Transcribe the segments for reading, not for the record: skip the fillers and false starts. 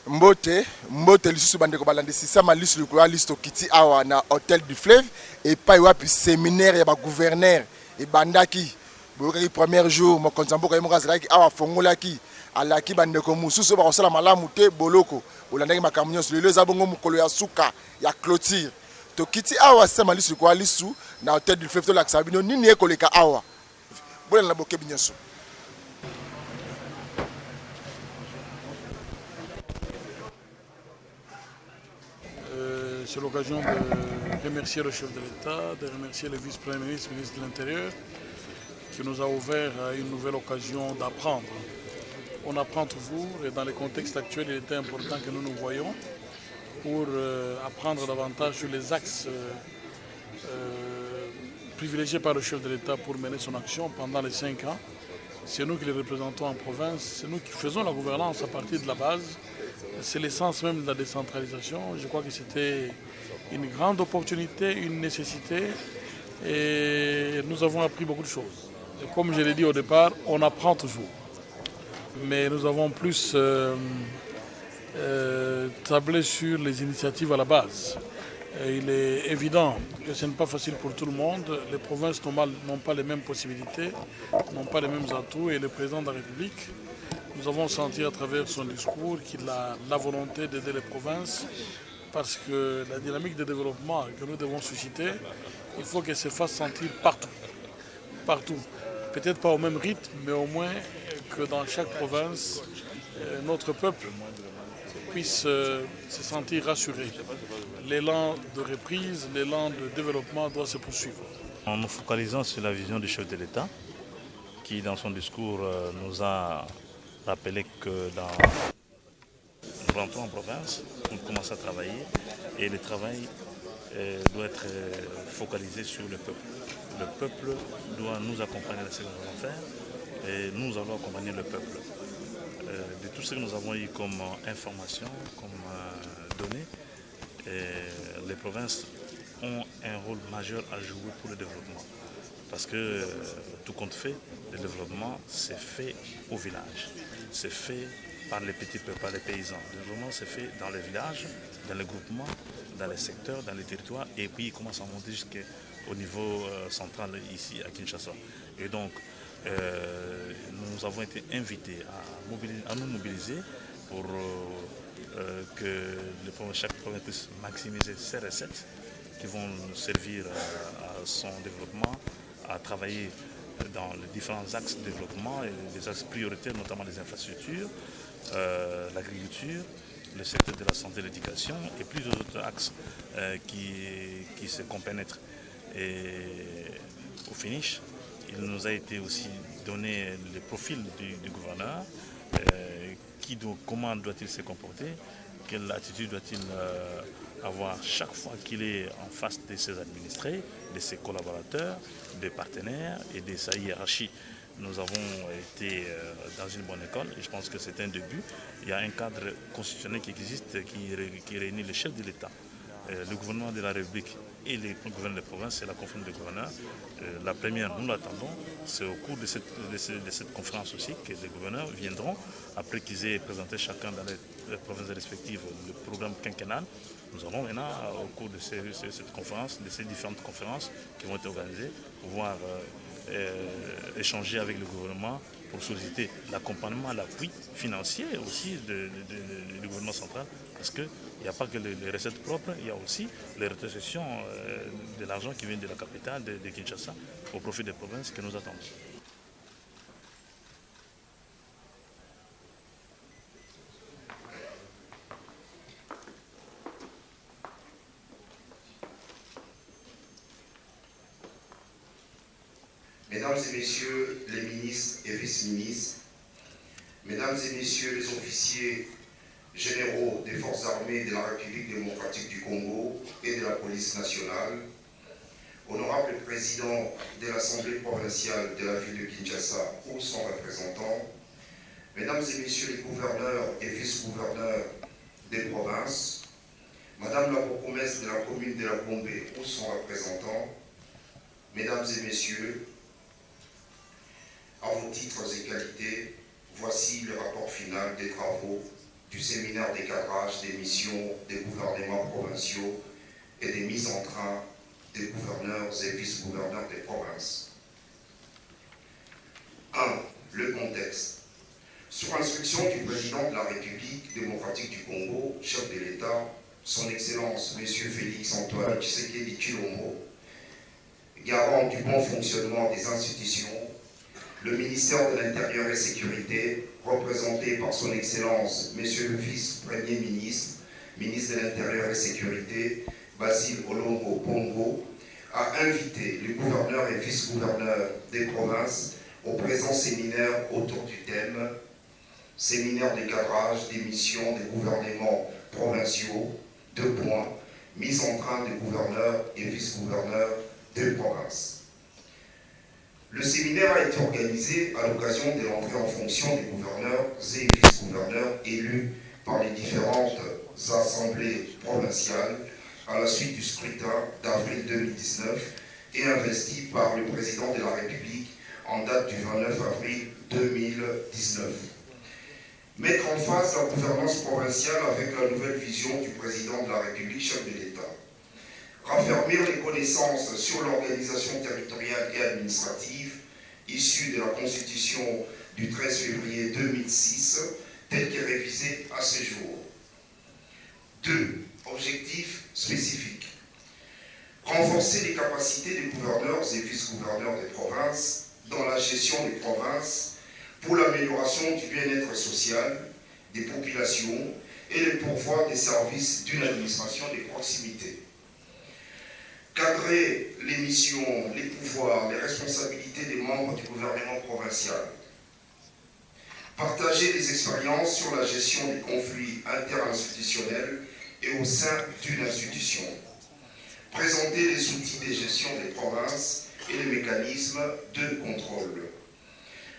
Mbote lisusu bandeko balandisisa ma liste likolo liste okiti awa na Hôtel du Fleuve et pa wapi séminaire ya ba gouverneur et bandaki boyokaki premier jour mokonzi mboka ye moko azalaki awa fongolaki alaki bandeko mosusu bakosala malamu te boloko olandaki makambo nyonso lelo eza bongo mokolo ya suka ya clôture tokiti awa sema liste likolo lisu na Hôtel du Fleuve tolakisa bino nini ekoleka awa bolela na bokebi nyonso. C'est l'occasion de remercier le chef de l'État, de remercier le vice-premier ministre, ministre de l'Intérieur, qui nous a ouvert une nouvelle occasion d'apprendre. On apprend toujours et dans le contexte actuel, il était important que nous nous voyions pour apprendre davantage sur les axes privilégiés par le chef de l'État pour mener son action pendant les 5 ans. C'est nous qui les représentons en province, c'est nous qui faisons la gouvernance à partir de la base. C'est l'essence même de la décentralisation. Je crois que c'était une grande opportunité, une nécessité et nous avons appris beaucoup de choses. Et comme je l'ai dit au départ, on apprend toujours. Mais nous avons plus tablé sur les initiatives à la base. Et il est évident que ce n'est pas facile pour tout le monde. Les provinces n'ont pas les mêmes possibilités, n'ont pas les mêmes atouts et le président de la République, nous avons senti à travers son discours qu'il a la volonté d'aider les provinces parce que la dynamique de développement que nous devons susciter, il faut qu'elle se fasse sentir partout. Partout. Peut-être pas au même rythme, mais au moins que dans chaque province, notre peuple puisse se sentir rassuré. L'élan de reprise, l'élan de développement doit se poursuivre. En nous focalisant sur la vision du chef de l'État, qui dans son discours nous a rappelé que nous rentrons en province, on commence à travailler et le travail doit être focalisé sur le peuple. Le peuple doit nous accompagner dans ce que nous allons faire et nous allons accompagner le peuple. De tout ce que nous avons eu comme information, comme données, les provinces ont un rôle majeur à jouer pour le développement. Parce que tout compte fait, le développement c'est fait au village, c'est fait par les petits peuples, par les paysans. Le développement c'est fait dans les villages, dans les groupements, dans les secteurs, dans les territoires, et puis il commence à monter jusqu'au niveau central ici à Kinshasa. Et donc nous avons été invités à nous mobiliser pour que chaque province puisse maximiser ses recettes qui vont servir à son développement, à travailler dans les différents axes de développement et les axes prioritaires, notamment les infrastructures, l'agriculture, le secteur de la santé et l'éducation et plusieurs autres axes qui se compénètrent. Et au finish, il nous a été aussi donné le profil du gouverneur, comment doit-il se comporter, quelle attitude doit-il avoir chaque fois qu'il est en face de ses administrés, de ses collaborateurs, des partenaires et de sa hiérarchie. Nous avons été dans une bonne école et je pense que c'est un début. Il y a un cadre constitutionnel qui existe qui réunit le chef de l'État, le gouvernement de la République et les gouverneurs de province, c'est la conférence des gouverneurs. La première, nous l'attendons, c'est au cours de cette conférence aussi que les gouverneurs viendront, après qu'ils aient présenté chacun dans les provinces respectives le programme quinquennal. Nous allons maintenant, au cours de cette conférence, de ces différentes conférences qui vont être organisées, pouvoir échanger avec le gouvernement pour solliciter l'accompagnement, l'appui financier aussi du gouvernement central, parce qu'il n'y a pas que les recettes propres, il y a aussi les rétrocessions de l'argent qui vient de la capitale, de Kinshasa, au profit des provinces que nous attendons. Mesdames et messieurs les ministres et vice-ministres, mesdames et messieurs les officiers généraux des forces armées de la République démocratique du Congo et de la police nationale, honorable président de l'Assemblée provinciale de la ville de Kinshasa ou son représentant, mesdames et messieurs les gouverneurs et vice-gouverneurs des provinces, madame la bourgmestre de la commune de la Gombe ou son représentant, mesdames et messieurs, à vos titres et qualités, voici le rapport final des travaux du séminaire des cadrages des missions des gouvernements provinciaux et des mises en train des gouverneurs et vice-gouverneurs des provinces. 1. Le contexte. Sur instruction du président de la République démocratique du Congo, chef de l'État, son Excellence M. Félix Antoine Tshisekedi Tshilombo, garant du bon fonctionnement des institutions, le ministère de l'Intérieur et Sécurité, représenté par son Excellence M. le vice-premier ministre, ministre de l'Intérieur et Sécurité, Basile Olongo Pongo, a invité les gouverneurs et vice-gouverneurs des provinces au présent séminaire autour du thème « Séminaire de cadrage des missions des gouvernements provinciaux, 2 points, mise en train des gouverneurs et vice-gouverneurs des provinces ». Le séminaire a été organisé à l'occasion de l'entrée en fonction des gouverneurs et vice-gouverneurs élus par les différentes assemblées provinciales à la suite du scrutin d'avril 2019 et investi par le président de la République en date du 29 avril 2019. Mettre en face la gouvernance provinciale avec la nouvelle vision du président de la République, chef de l'État. Raffermir les connaissances sur l'organisation territoriale et administrative issue de la Constitution du 13 février 2006, telle qu'est révisée à ce jour. 2. Objectifs spécifiques. Renforcer les capacités des gouverneurs et vice-gouverneurs des provinces dans la gestion des provinces pour l'amélioration du bien-être social des populations et le pourvoi des services d'une administration de proximité. Cadrer les missions, les pouvoirs, les responsabilités des membres du gouvernement provincial. Partager des expériences sur la gestion des conflits interinstitutionnels et au sein d'une institution. Présenter les outils de gestion des provinces et les mécanismes de contrôle.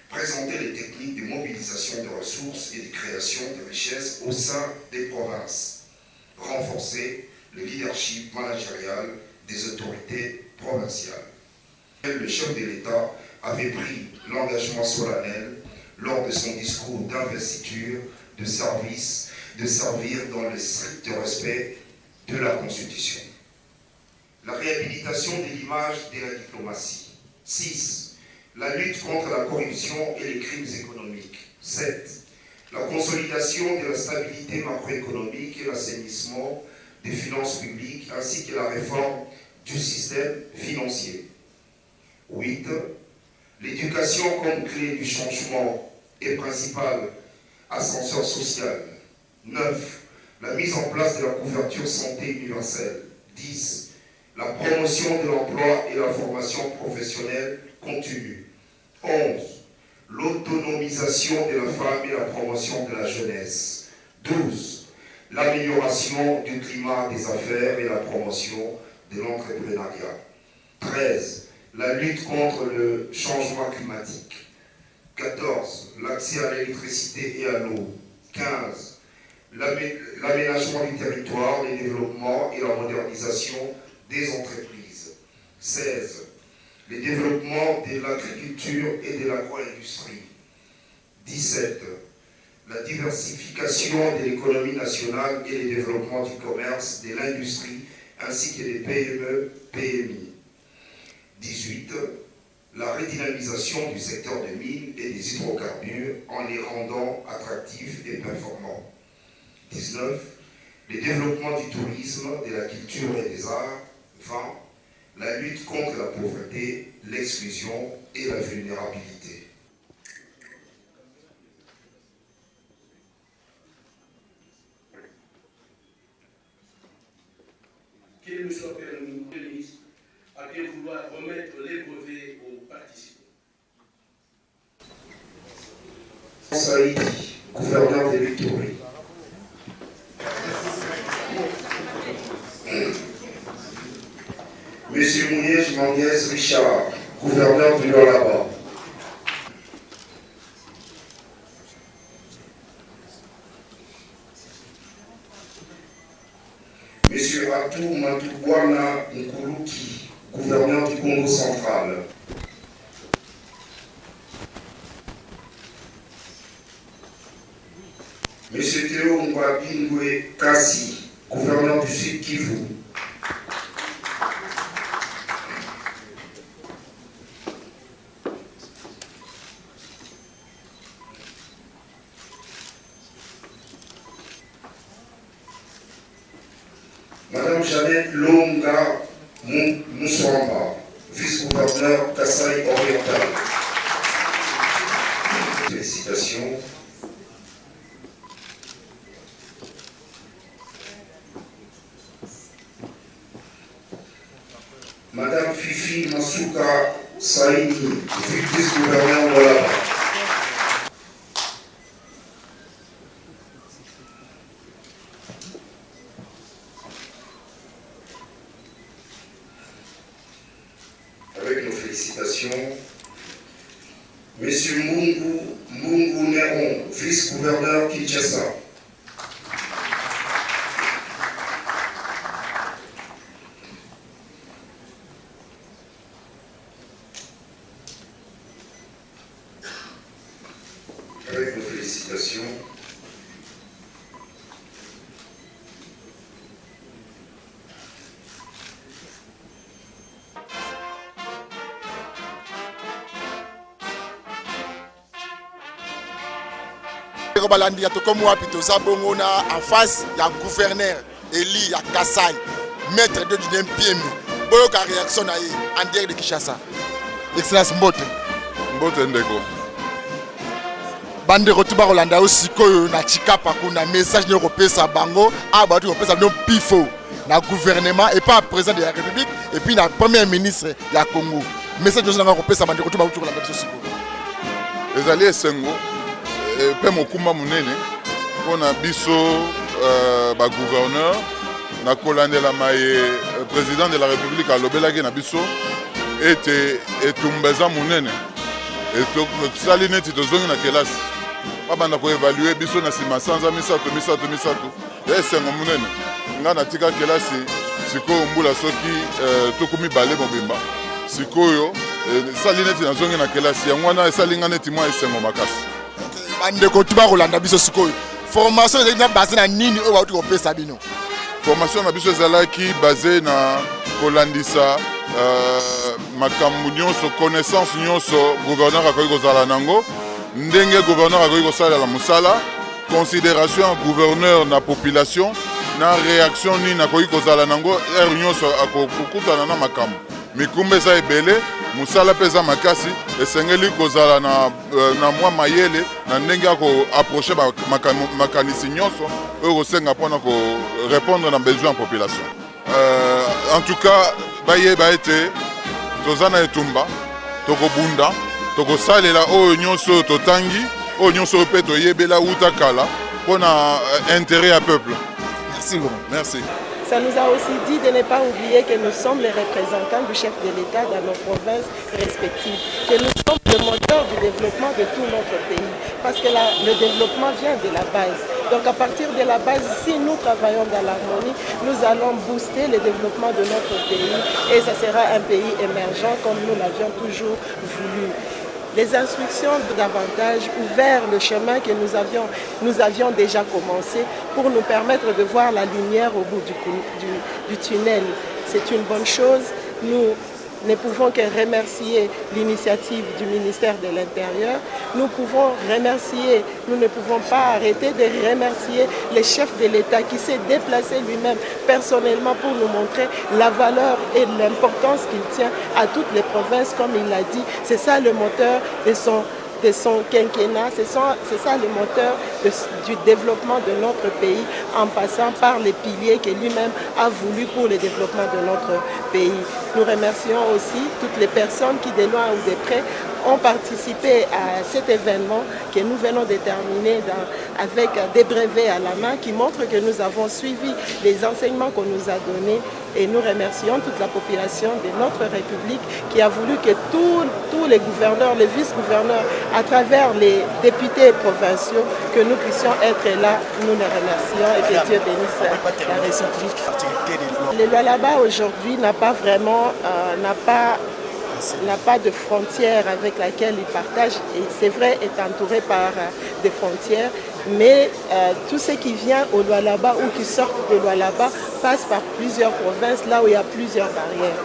Présenter les techniques de mobilisation de ressources et de création de richesses au sein des provinces. Renforcer le leadership managérial des autorités provinciales. Le chef de l'État avait pris l'engagement solennel lors de son discours d'investiture de servir dans le strict respect de la Constitution. La réhabilitation de l'image de la diplomatie. 6. La lutte contre la corruption et les crimes économiques. 7. La consolidation de la stabilité macroéconomique et l'assainissement des finances publiques ainsi que la réforme du système financier. 8. L'éducation comme clé du changement et principal ascenseur social. 9. La mise en place de la couverture santé universelle. 10. La promotion de l'emploi et la formation professionnelle continue. 11. L'autonomisation de la femme et la promotion de la jeunesse. 12. L'amélioration du climat des affaires et la promotion de l'entrepreneuriat. 13. La lutte contre le changement climatique. 14. L'accès à l'électricité et à l'eau. 15. L'aménagement du territoire, le développement et la modernisation des entreprises. 16. Le développement de l'agriculture et de l'agro-industrie. 17. La diversification de l'économie nationale et le développement du commerce, de l'industrie, ainsi que des PME, PMI. 18. La redynamisation du secteur des mines et des hydrocarbures en les rendant attractifs et performants. 19. Le développement du tourisme, de la culture et des arts. 20. La lutte contre la pauvreté, l'exclusion et la vulnérabilité. Qu'il nous soit permis, le ministre, à bien vouloir remettre les brevets aux participants. Saïdi, gouverneur de l'Itourie. Monsieur Mounier Manguez Richard, gouverneur du Lualaba. Monsieur Atou Mantouguana Nkuluki, gouverneur du Congo central. Monsieur Théo Ngwabingwe Kasi, gouverneur du Sud Kivu. Madame Jeannette Longa Moussamba, vice-gouverneur Kasaï Oriental. Félicitations. Madame Fifi Masuka Saïni, vice-gouverneur Walaba. Avec nos félicitations, Monsieur Mungu Néron, vice-gouverneur Kinshasa. Avec nos félicitations, balandi ya tokomo wapi toza bongo na en face ya gouverneur Eli ya Kasai maître de Dinem Piemi boyoka réaction na ye en direct de Kinshasa. Excellence Mbote ndeko bandeko tuba kolanda osikoyo na chikapa kuna message ne kopesa bango aba tu kopesa no pifo na gouvernement et pas président de la République et puis na premier ministre ya Congo message nous nga kopesa bandeko tuba utu kolanda sikoyo ezali esengo pe mokuma munene pona biso ba gouverneur na kolandela maye président de la République alobelaki na biso ete etumbeza munene eto neti tozongi na kelasi babanda koevalue biso na nsima sanza misato esengo munene nga natika kelasi sikoyo mbula soki tokumi bale mobimba sikoyo esali neti nazongi na kelasi yango wana esali nga neti mwa esengo makasi bandeko tuba kolanda biso sikoyo formation ezali na base na nini oyo bauti kopesa bino formation na biso ezalaki base na kolandisa makambo nyonso connaissance nyonso gouverneur akoki kozala nango ndenge gouverneur akoki kosalela mosala considération ya gouverneur na population na réaction nini akoki kozala nango ere nyonso akokutana na makambo mikumba eza ebele mosala mpe eza makasi esengeli kozala na mwa mayele na ndenge ya koapproche makanisi nyonso oyo kosenga mpona korépondre na besoin ya population. En tout cas bayeba ete toza na etumba tokobunda tokosalela oyo nyonso oyo totangi oyo nyonso oyo mpe toyebela uta kala mpona intérêt ya peuple. Merci beaucoup. Merci. Ça nous a aussi dit de ne pas oublier que nous sommes les représentants du chef de l'État dans nos provinces respectives, que nous sommes le moteur du développement de tout notre pays, parce que le développement vient de la base. Donc à partir de la base, si nous travaillons dans l'harmonie, nous allons booster le développement de notre pays et ça sera un pays émergent comme nous l'avions toujours voulu. Les instructions davantage ouvert le chemin que nous avions déjà commencé pour nous permettre de voir la lumière au bout du tunnel. C'est une bonne chose. Nous ne pouvons que remercier l'initiative du ministère de l'Intérieur. Nous ne pouvons pas arrêter de remercier le chef de l'État qui s'est déplacé lui-même personnellement pour nous montrer la valeur et l'importance qu'il tient à toutes les provinces, comme il l'a dit. C'est ça le moteur de son quinquennat, c'est ça le moteur du développement de notre pays, en passant par les piliers que lui-même a voulu pour le développement de notre pays. Nous remercions aussi toutes les personnes qui, de loin ou de près, ont participé à cet événement que nous venons de terminer avec des brevets à la main qui montrent que nous avons suivi les enseignements qu'on nous a donnés, et nous remercions toute la population de notre République qui a voulu que tous les gouverneurs, les vice-gouverneurs, à travers les députés provinciaux, que nous puissions être là. Nous les remercions et que Dieu bénisse la République. Le Lualaba aujourd'hui n'a pas vraiment n'a pas de frontières avec laquelle il partage, et c'est vrai, est entouré par des frontières, Mais tout ce qui vient au Lualaba ou qui sort de Lualaba passe par plusieurs provinces, là où il y a plusieurs barrières.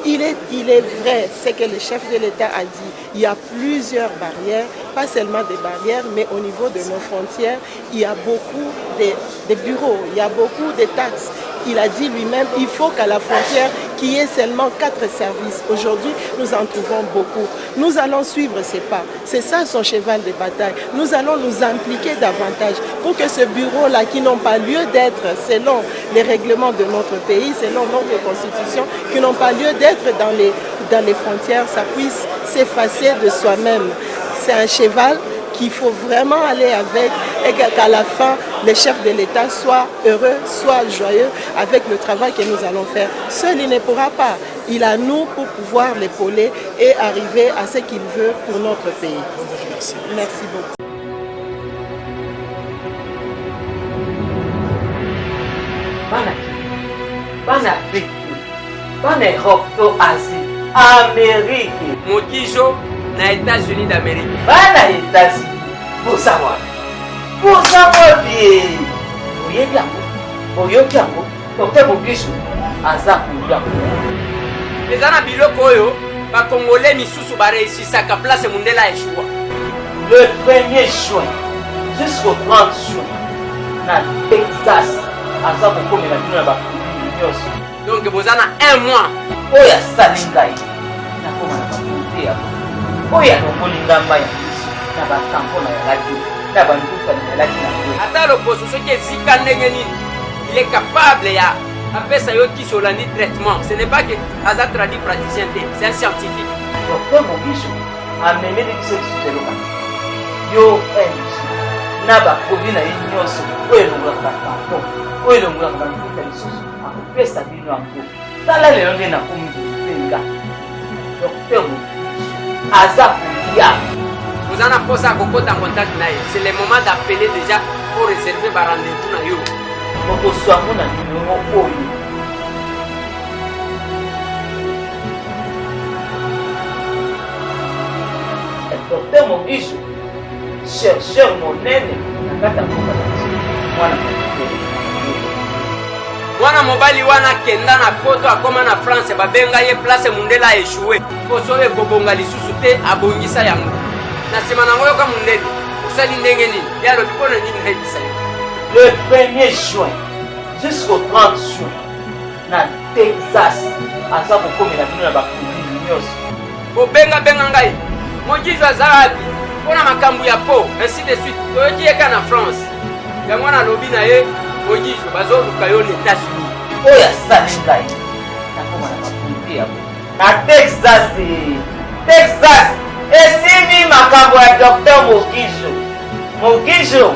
Il est vrai, ce que le chef de l'État a dit, il y a plusieurs barrières, pas seulement des barrières, mais au niveau de nos frontières, il y a beaucoup de bureaux, il y a beaucoup de taxes. Il a dit lui-même, il faut qu'à la frontière, qu'il y ait seulement 4 services. Aujourd'hui, nous en trouvons beaucoup. Nous allons suivre ses pas. C'est ça son cheval de bataille. Nous allons nous impliquer davantage pour que ce bureau-là, qui n'ont pas lieu d'être selon les règlements de notre pays, selon notre constitution, qui n'ont pas lieu d'être dans les frontières, ça puisse s'effacer de soi-même. C'est un cheval qu'il faut vraiment aller avec et qu'à la fin, le chef de l'État soit heureux, soit joyeux avec le travail que nous allons faire. Seul, il ne pourra pas. Il a nous pour pouvoir l'épauler et arriver à ce qu'il veut pour notre pays. Merci beaucoup. Bana Europe to Asie, Amérique, Mokijo na États-Unis d'Amérique. Bana États-Unis, pour savoir bien. Oyoki yango, Dr Mokijo aza kuya. Ezana biloko oyo ba Congolais misusu ba réussisaka place Mundela échoua. Le 1er juin jusqu'au 30 juin na Texas aza kokomela bino na ba nyonso. Donc vous en avez 1 mois. Oya salingai na koma na bakuti ya. Oya no molinga mbaya na ba tampona ya radio na ba nduka na laki na. Ata l'opposition qui est zika ndenge nini, il est capable ya appeler ça yoti sur l'année traitement. Ce n'est pas que Aza traduit praticien, c'est un scientifique. Docteur Mokijo a mené des choses de l'ONU. Yo NG na ba covid na nyonso oyo ngaka tampon oyo ngaka nduka lisusu. Pesa bino anko tala lelo nde nakomi kopenga Docteur Mokijo aza kuya. Vous en avez posé à kokota en contact naye. C'est le moment d'appeler déjà pour réserver un rendez-vous na yo. Mokoswango na numéro oyo. Docteur Mokijo chercheur monene na kata mboka mwana mwana mobali wana kenda na poto akoma na France babenga ye place Mundela échoué poso ekobonga lisusu te abongisa yango na sima nango yoka Mundela osali ndenge nini yalo bipona nini naibisa yo. Le 1er juin jusqu'au 30 juin na Texas aza kokomela bino na bakundi nyonso kobenga ngai Mokijo aza wapi mpona makambo ya po ainsi de suite toyoki yeka na France yango na lobi na ye Mokijo bazoluka yo na États-Unis. Oyo asali ngai nakoma na bakundi yabo na Texas esimi makambo ya Docteur Mokijo